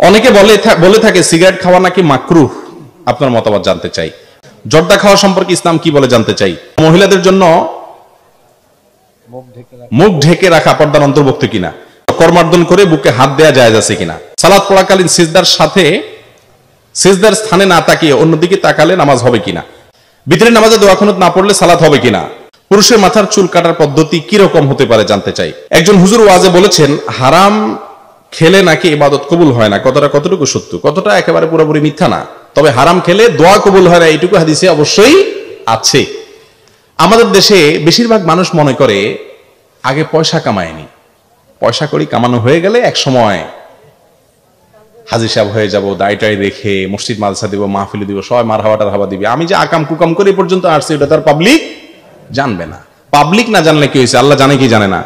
অনেকে বলে থাকে সিগারেট খাওয়া নাকি মাকরুহ। আপনার মতামত জানতে চাই। জর্দা খাওয়া সম্পর্কে ইসলাম কি বলে জানতে চাই। মহিলাদের জন্য মুখ ঢেকে রাখা পর্দার অন্তর্ভুক্ত কিনা, করমার্দন করে বুকে হাত দেয়া জায়েজ আছে কিনা, সালাত পড়াকালীন সিজদার সাথে সিজদার স্থানে না তাকিয়ে অন্যদিকে তাকালে নামাজ হবে কিনা, ভিতরের নামাজে দোয়া কুনুত না পড়লে সালাত হবে কিনা, পুরুষের মাথার চুল কাটার পদ্ধতি কি রকম হতে পারে জানতে চাই। একজন হুজুর ওয়াজে বলেছেন হারাম খেলে নাকি ইবাদত কবুল হয় না। কতটা কতটুকু সত্য, কতটা একেবারে পুরোপুরি মিথ্যা না। তবে হারাম খেলে দোয়া কবুল হয় না এইটুকু হাদিসে অবশ্যই আছে। আমাদের দেশে বেশিরভাগ মানুষ মনে করে আগে পয়সা কামায়নি, পয়সা করি কামানো হয়ে গেলে এক সময় হাজির সাহেব হয়ে যাব, দায়টাই রেখে মসজিদ মাদ্রাসা দিব, মাহফিল দিব, সবাই মার হাওয়াটার হাওয়া দিবে। আমি যে আকাম কুকাম করে পর্যন্ত আসছি এটা তার পাবলিক জানবে না। পাবলিক না জানলে কি হয়েছে, আল্লাহ জানে কি জানে না?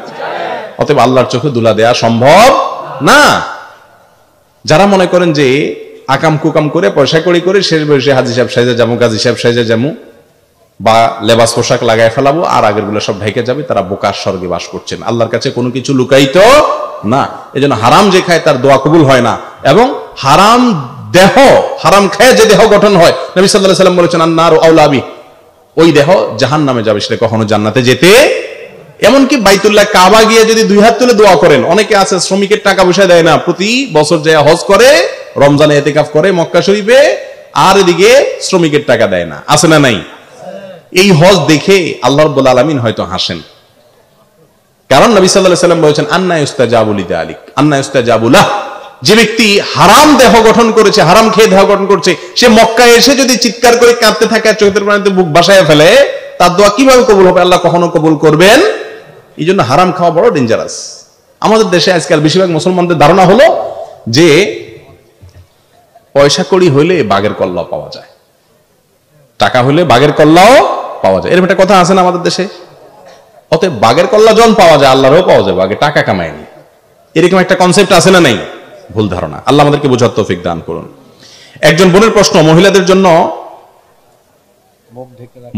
অতএব আল্লাহর চোখে দুলা দেয়া সম্ভব না। যারা মনে করেন যে আকাম কুকাম করে পয়সা করি করে শেষ বয়সে হাজি সাহেব সাইজা যাবো, গাজী সাহেব সাইজা যাবো, বা লেবাস পোশাক লাগায় ফেলাবো আর আগের গুলো সব ঢেকে যাবে, তারা বোকার স্বর্গে বাস করছেন। আল্লাহর কাছে কোনো কিছু লুকাইত না। এই জন্য হারাম যে খায় তার দোয়া কবুল হয় না। এবং হারাম দেহ, হারাম খায় যে দেহ গঠন হয়, নবী সাল্লাল্লাহু আলাইহি ওয়াসাল্লাম বলেছেন আন-নারু আউলা বি, ওই দেহ জাহান্নামে যাবে, সেটা কখনো জান্নাতে যেতে। এমনকি বাইতুল্লাহ কাবা গিয়ে যদি দুই হাত তুলে দোয়া করেন, অনেকে আছে শ্রমিকের টাকা পয়সা দেয় না, প্রতি বছর যায় হজ করে, রমজানে ইতিকাফ করে মক্কা শরীফে, আর এদিকে শ্রমিকের টাকা দেয় না, আছে না নাই? এই হজ দেখে আল্লাহ রাব্বুল আলামিন হয়তো হাসেন। কারণ নবী সাল্লাল্লাহু আলাইহি ওয়াসাল্লাম বলেছেন আন্না ইউস্তাজাবু লিযালিক, আন্না ইউস্তাজাবু লাহ, যে ব্যক্তি হারাম দেহ গঠন করেছে, হারাম খেয়ে দেহ গঠন করছে, সে মক্কায় এসে যদি চিৎকার করে কাঁদতে থাকে আর চোখের পানিতে বুক ভাসায় ফেলে, তার দোয়া কিভাবে কবুল হবে? আল্লাহ কখনো কবুল করবেন? এই জন্য হারাম খাওয়া বড় ডেঞ্জারাস। আমাদের দেশে আজকাল বেশিরভাগ মুসলমানদের ধারণা হলো যে পয়সা কড়ি হইলে বাঘের কল্লা পাওয়া যায়, টাকা হইলে বাঘের কল্লাও পাওয়া যায়, এরকম একটা কথা আছে না আমাদের দেশে? অতএব বাঘের কল্লা জন পাওয়া যায়, আল্লাহরও পাওয়া যাবে, আগে টাকা কামায়নি, এরকম একটা কনসেপ্ট আছে না নাই? ভুল ধারণা। আল্লাহ আমাদেরকে বোঝার তৌফিক দান করুন। একজন বোনের প্রশ্ন, মহিলাদের জন্য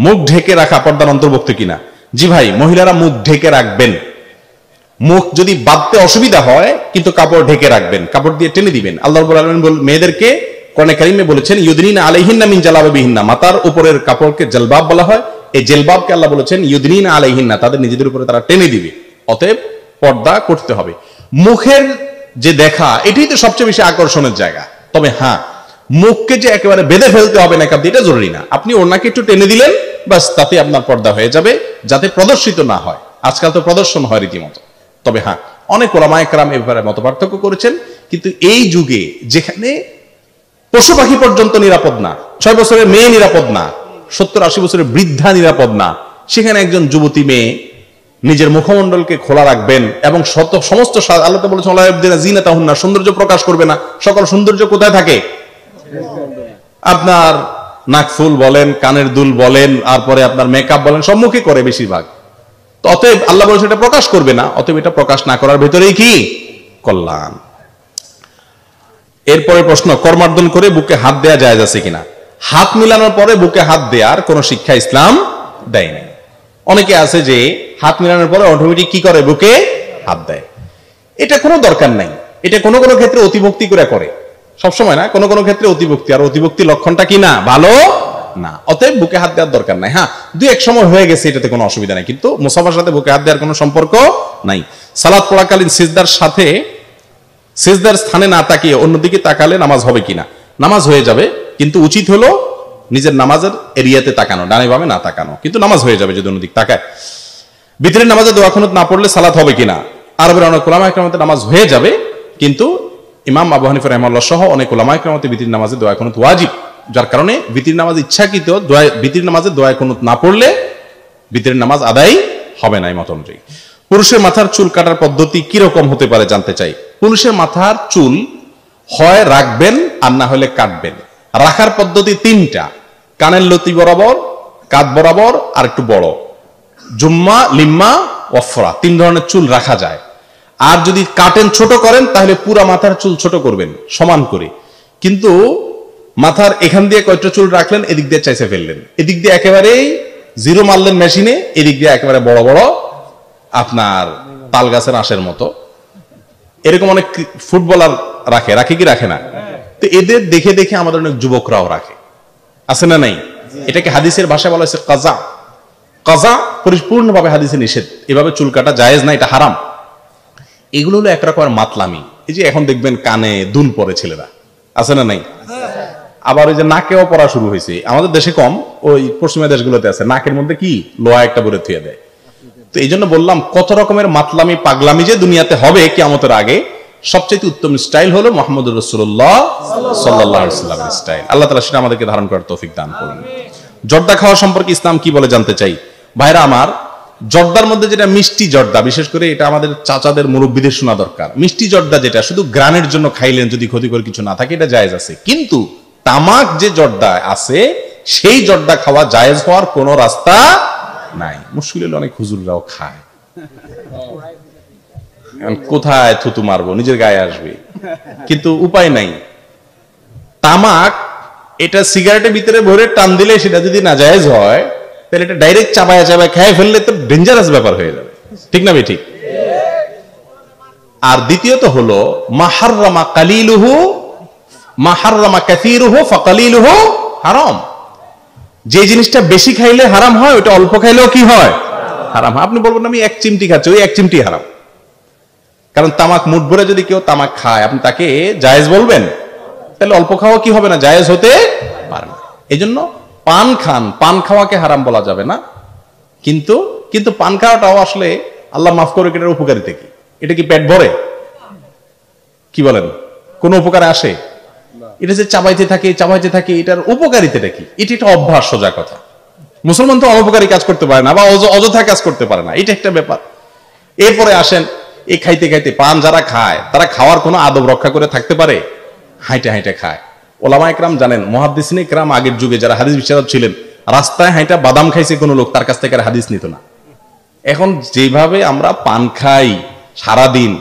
মুখ ঢেকে রাখা পর্দার অন্তর্ভুক্ত কিনা। জি ভাই, মহিলারা মুখ ঢেকে রাখবেন। মুখ যদি বাঁধতে অসুবিধা হয় কিন্তু কাপড় ঢেকে রাখবেন, কাপড় দিয়ে টেনে দিবেন। আল্লাহ রাব্বুল আলামিন মেয়েদেরকে কোরআনে কারীমে বলেছেন ইউদনিনা আলাইহিন্না মিন জালাবিবিহিন্না, মাথার উপরের কাপড়কে জলবাব বলা হয়। এই জলবাবকে আল্লাহ বলেছেন ইউদনিনা আলাইহিন্না, তাদের নিজেদের উপরে তারা টেনে দিবে। অতএব পর্দা করতে হবে। মুখের যে দেখা, এটাই তো সবচেয়ে বেশি আকর্ষণের জায়গা। তবে হ্যাঁ, মুখকে যে একেবারে বেঁধে ফেলতে হবে না কাপড়, এটা জরুরি না। আপনি ওনাকে একটু টেনে দিলেন, বাস, তাতে আপনার পর্দা হয়ে যাবে, যাতে প্রদর্শিত না হয়। আজকাল তো প্রদর্শন হয় রীতিমতো। তবে হ্যাঁ, অনেক ওলামায়ে কেরাম এ ব্যাপারে মত পার্থক্য করেছেন। কিন্তু এই যুগে যেখানে পশু পাখি পর্যন্ত নিরাপদ না, 6 বছরের মেয়ে নিরাপদ না, 70-80 বছরের বৃদ্ধা নিরাপদ না, সেখানে একজন যুবতী মেয়ে নিজের মুখমণ্ডলকে খোলা রাখবেন এবং সমস্ত আল্লাহ তো বলেছেন ওয়ালা ইয়াবদিনা যিনাতাহুন্না, সৌন্দর্য প্রকাশ করবে না। সকল সৌন্দর্য কোথায় থাকে? আপনার নাকফুল বলেন, কানের দুল বলেন, তারপরে আপনার মেকআপ বলেন, সব মুখে করে বেশিরভাগ। তো অতএব আল্লাহ বলেছেন এটা প্রকাশ করবে না, অতএব এটা প্রকাশ না করার ভেতরেই কি কল্যাণ। এরপরে প্রশ্ন, করমার্দন করে বুকে হাত দেয়া জায়েজ আছে কিনা। হাত মিলানোর পরে বুকে হাত দেওয়ার কোন শিক্ষা ইসলাম দেয়নি। অনেকে আছে যে হাত মিলানোর পরে অটোমেটিক কি করে, বুকে হাত দেয়। এটা কোনো দরকার নাই। এটা কোনো কোনো ক্ষেত্রে অতিভক্তি করে, সবসময় না, কোনো কোনো ক্ষেত্রে অতিভক্তি, আর অতিভক্তি লক্ষণটা কি না, ভালো না। অতএব বুকে হাত দেওয়ার দরকার নাই। হ্যাঁ, 2-1 সময় হয়ে গেছে, এটাতে কোনো অসুবিধা নাই, কিন্তু মুসাফার সাথে বুকে হাত দেওয়ার কোনো সম্পর্ক নাই। সালাত পড়াকালীন সিজদার সাথে সিজদার স্থানে না তাকিয়ে অন্যদিকে তাকালে নামাজ হবে কিনা। নামাজ হয়ে যাবে, কিন্তু উচিত হলো নিজের নামাজের এরিয়াতে তাকানো, ডানে বামে না তাকানো, কিন্তু নামাজ হয়ে যাবে যদি অন্যদিকে তাকায়। ভিতরের নামাজে দোয়া কুনুত না পড়লে সালাত হবে কিনা। আরবের অনেক উলামায়ে কেরামের নামাজ হয়ে যাবে, কিন্তু ইমাম আবু হানিফা রাহিমাহুল্লাহ সহ অনেক উলামায়ে কেরামের ভিতরের নামাজে দোয়া কুনুত ওয়াজিব, যার কারণে ভিতরের নামাজ ইচ্ছাকৃত ভিতরের নামাজে দোয়া কুনুত না পড়লে ভিতরের নামাজ আদায় হবে না। এই মত অনুযায়ী পুরুষের মাথার চুল কাটার পদ্ধতি কি রকম হতে পারে জানতে চাই। পুরুষের মাথার চুল হয় রাখবেন আর না হলে কাটবেন। রাখার পদ্ধতি 3টা, কানের লতি বরাবর, কাঁধ বরাবর, আর একটু বড়, জুম্মা, লিম্মা, ওয়ফরা, 3 ধরনের চুল রাখা যায়। আর যদি কাটেন, ছোট করেন, তাহলে পুরা মাথার চুল ছোট করবেন সমান করে। কিন্তু মাথার এখান দিয়ে কয়টা চুল রাখলেন, এদিক দিয়ে চাইছে ফেললেন, এদিক দিয়ে একেবারেই 0 মারলেন মেশিনে, এদিক দিয়ে একেবারে বড় বড় আপনার তাল গাছের আঁশের মতো এরকম অনেক ফুটবলার রাখে কি রাখে না? তো এদের দেখে দেখে আমাদের অনেক যুবকরাও রাখে, আছে না নাই? এটাকে হাদিসের ভাষায় বলা হয়েছে কাজা। কাজা পরিপূর্ণভাবে হাদিসে নিষেধ, এভাবে চুল কাটা জায়েজ না, এটা হারাম। এগুলো হলো একরকমের মাতলামি। এই যে এখন দেখবেন কানে দুল পরে ছেলেরা, আছে না নাই? আবার ওই যে নাকেও পরা শুরু হয়েছে, আমাদের দেশে কম, ওই পশ্চিমা দেশগুলোতে আছে, নাকের মধ্যে কি লোহা একটা বলে থুয়ে দেয়। তো এই জন্য বললাম কত রকমের মাতলামি পাগলামি যে দুনিয়াতে হবে কিয়ামতের আগে, সবচেয়ে উত্তম স্টাইল হলো মুহাম্মদুর রাসূলুল্লাহ সাল্লাল্লাহু আলাইহি ওয়াসাল্লামের স্টাইল। আল্লাহ তাআলা সেটা আমাদেরকে ধারণ করার তৌফিক দান করুন। জর্দা খাওয়া সম্পর্কে ইসলাম কি বলে জানতে চাই। ভাইরা আমার, জর্দার মধ্যে যেটা মিষ্টি জর্দা, বিশেষ করে এটা আমাদের চাচাদের মুরব্বীদের শোনা দরকার। মিষ্টি জর্দা যেটা শুধু গ্রানের জন্য খাইলেন, যদি ক্ষতিকর কিছু না থাকে, এটা জায়েজ আছে। কিন্তু তামাক যে জর্দা আছে, সেই জর্দা খাওয়া জায়েজ হওয়ার কোনো রাস্তা নাই। মুশকিল হলে অনেক হুজুররাও খায়, কোথায় থুতু মারবো, নিজের গায়ে আসবে, কিন্তু উপায় নাই। তামাক এটা সিগারেটের ভিতরে ভরে টান দিলে সেটা যদি না জায়েজ হয়, তাহলে এটা ডাইরেক্ট চাবায় চাবায় খেয়ে ফেললে তো ডেঞ্জারাস ব্যাপার হয়ে যাবে, ঠিক না ভাই? ঠিক। আর দ্বিতীয়ত হলো মাহাররামা কালিলুহু মাহাররামা কাসীরুহু ফাকালিলুহু হারাম। যে জিনিসটা বেশি খাইলে হারাম হয়, ওটা অল্প খাইলেও কি হয়? হারাম। আপনি বলবেন আমি এক চিমটি খাচ্ছি, ওই এক চিমটি হারাম। কারণ তামাক মুঠ ভরে যদি কেউ তামাক খায়, আপনি তাকে জায়েজ বলবেন? তাহলে অল্প খাওয়া কি হবে না, জায়েজ হতে পারে না। এই জন্য পান খান, পান খাওয়াকে হারাম বলা যাবে না। কিন্তু কিন্তু পান খাওয়াটাও আসলে আল্লাহ মাফ করে, এটার উপকারিতা কি? এটা কি পেট ভরে? কি বলেন, কোন উপকারে আসে? এটা যে চাবাইতে থাকে, এটার উপকারিতাটা কি? এটা একটা অভ্যাস, সোজা কথা। মুসলমান তো অপকারী কাজ করতে পারে না, বা অযথা কাজ করতে পারে না, এটা একটা ব্যাপার। এরপরে আসেন, এই খাইতে খাইতে পান যারা খায়, তারা খাওয়ার কোনো আদব রক্ষা করে থাকতে পারে? হাইটে হাইটে খায়। ওলামা একরাম জানেন, মুহাদ্দিসিন একরাম আগের যুগে যারা হাদিস বিশারদ ছিলেন, রাস্তায় হাইটা বাদাম খাইছে কোনো লোক, তার কাছ থেকে আর হাদিস নিত না। এখন যেভাবে আমরা পান খাই সারাদিন,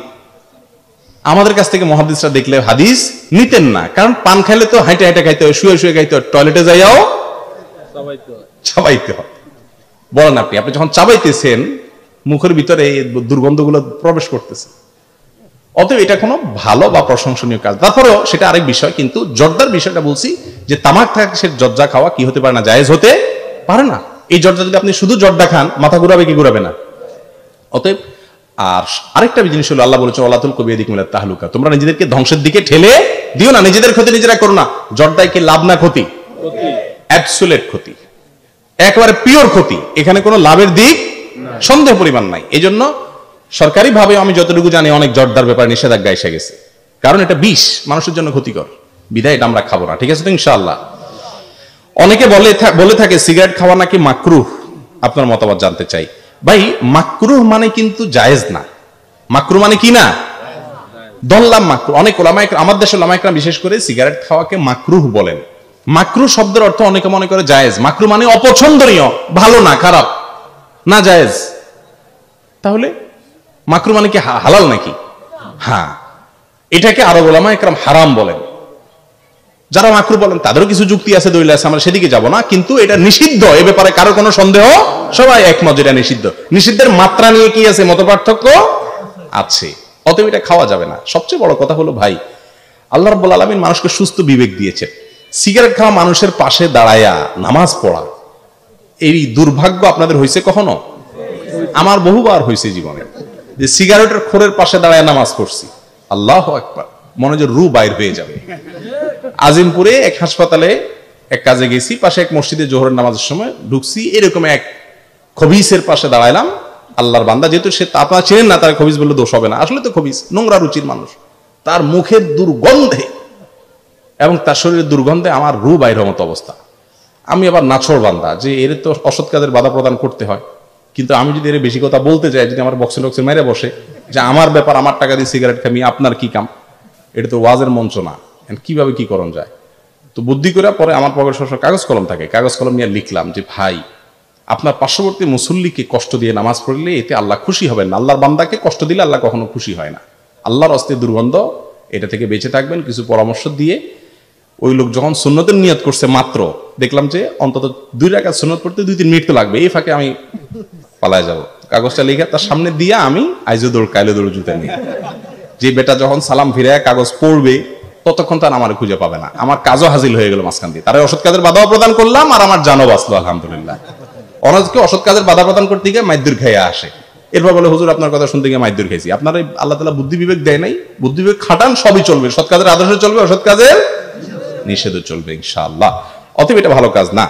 আমাদের কাছ থেকে মুহাদ্দিসরা দেখলে হাদিস নিতেন না। কারণ পান খাইলে তো হাইটে হাইটে খাইতে হয়, শুয়ে শুয়ে খাইতে হয়, টয়লেটে যাইয়াও চাবাইতে হয়। বলেন আপনি যখন চাবাইতেছেন, মুখের ভিতরে দুর্গন্ধগুলো প্রবেশ করতেছে। অতএব এটা কোনো ভালো বা প্রশংসনীয় কাজ। তারপরেও সেটা আরেক বিষয়, কিন্তু জর্দার বিষয়টা বলছি যে তামাক থাকে, সে জর্দা খাওয়া কি হতে পারে না, জায়েজ হতে পারে না। এই জর্দা যদি আপনি শুধু জর্দা খান, মাথা ঘুরাবে কি ঘুরাবে না? অতএব আর আরেকটা জিনিস হলো, আল্লাহ বলেছে ওয়ালাতুল কুবিয়াদিকুম ইলা তাহলুকা, তোমরা নিজেদেরকে ধ্বংসের দিকে ঠেলে দিও না, নিজেদের ক্ষতি নিজেরা করো না। জর্দায় কি লাভ না ক্ষতি? অ্যাবসলিউট ক্ষতি, একেবারে পিওর ক্ষতি। এখানে কোনো লাভের দিক সন্দেহ পরিমাণ নাই। এই জন্য সরকারি ভাবে আমি যতটুকু জানি, অনেক জর্দার ব্যাপারে নিষেধাজ্ঞা এসে গেছে, কারণ এটা বিষ, মানুষের জন্য ক্ষতিকর, বিধায় এটা আমরা খাবো না। ঠিক আছে তো ইনশাআল্লাহ। অনেকে বলে থাকে সিগারেট খাওয়া নাকি মাকরুহ। আপনার মতামত জানতে চাই। ভাই, মাকরুহ মানে কিন্তু জায়েজ না। মাকরুহ মানে কি না? দল্লাম মাকরুহ। অনেক ওলামা, আমার দেশের ওলামা একরাম বিশেষ করে সিগারেট খাওয়াকে মাকরুহ বলেন। মাকরুহ শব্দের অর্থ অনেকে মনে করে জায়েজ। মাকরুহ মানে অপছন্দনীয়, ভালো না, খারাপ না, জায়েজ। তাহলে মাকরুহ মানে কি হালাল নাকি? হ্যাঁ, এটাকে আরব ওলামা একরাম হারাম বলেন। যারা মাকরুহ বলেন তাদেরও কিছু যুক্তি আছে, দলিল আছে, আমরা সেদিকে যাব না। কিন্তু এটা নিষিদ্ধ, এ ব্যাপারে কারো কোনো সন্দেহ, সবাই একমত এটা নিষিদ্ধ। নিষিদ্ধের মাত্রা নিয়ে কি আছে, মত পার্থক্য আছে। অতএব এটা খাওয়া যাবে না। সবচেয়ে বড় কথা হলো ভাই, আল্লাহ রাব্বুল আলামিন মানুষকে সুস্থ বিবেক দিয়েছেন। সিগারেট খাওয়া মানুষের পাশে দাঁড়ায়া নামাজ পড়া, এই দুর্ভাগ্য আপনাদের হয়েছে কখনো? আমার বহুবার হয়েছে জীবনে, যে সিগারেটের খোরের পাশে দাঁড়ায় নামাজ পড়ছি। আল্লাহু আকবার, মনে যে রু বাইর হয়ে যাবে। আজিমপুরে এক হাসপাতালে এক কাজে গেছি, পাশে এক মসজিদে জোহরের নামাজের সময় ঢুকছি, এরকম এক খবিসের পাশে দাঁড়াইলাম। আল্লাহর বান্দা, যেহেতু সে আপনারা চেনেন না, তার খবিস বললে দোষ হবে না, আসলে তো খবিস নোংরা রুচির মানুষ। তার মুখের দুর্গন্ধে এবং তার শরীরের দুর্গন্ধে আমার রু বাইরের মতো অবস্থা। আমি আবার নাছর বান্দা, যে এর তো অসৎ কাজের বাধা প্রদান করতে হয়, কিন্তু আমি যদি এর বেশি কথা বলতে চাই, যদি আমার বক্সে বক্সে মেরে বসে যে আমার ব্যাপার, আমার টাকা দিয়ে সিগারেট খামি, আপনার কি কাম, এটা তো ওয়াজের মঞ্চ না, কিভাবে কি করণ যায়। তো বুদ্ধি করে পরে আমার পকেটে সবসময় কাগজ কলম থাকে, কাগজ কলম নিয়ে লিখলাম যে ভাই, আপনার পার্শ্ববর্তী মুসল্লিকে কষ্ট দিয়ে নামাজ পড়লে এতে আল্লাহ খুশি হবেন না। আল্লাহর বান্দাকে কষ্ট দিলে আল্লাহ কখনো খুশি হয় না। আল্লাহর অস্তে দুর্গন্ধ, এটা থেকে বেঁচে থাকবেন। কিছু পরামর্শ দিয়ে ওই লোক যখন সুন্নতের নিয়ত করছে, মাত্র দেখলাম যে অন্তত 2 রাকাত সুন্নত পড়তে 2-3 মিনিট তো লাগবে। এই ফাঁকে আমি পালায় যাব, কাগজটা লিখে তার সামনে দিয়ে আমি আইজো দৌড় কাইলে দৌড় জুতা নিয়ে যে বেটা যখন সালাম ফিরে কাগজ পড়বে ততক্ষণ তার আমার খুঁজে পাবে না, আমার কাজও হাজির হয়ে গেল মাঝখান দিয়ে, তারা অসৎ কাজের বাধাও প্রদান করলাম আর আমার জানও বাঁচলো আলহামদুলিল্লাহ। অনেকে অসৎ কাজের বাধা প্রদান করতে গিয়ে মাইদুর খেয়ে আসে, এরপর বলে হুজুর আপনার কথা শুনতে গিয়ে মাইদুর খেয়েছি। আপনার আল্লাহ তাআলা বুদ্ধি বিবেক দেয় নাই, বুদ্ধি বিবেক খাটান, সবই চলবে, সৎ কাজের আদর্শ চলবে, অসৎ কাজের নিষেধও চলবে ইনশাআল্লাহ। অতএব এটা ভালো কাজ না।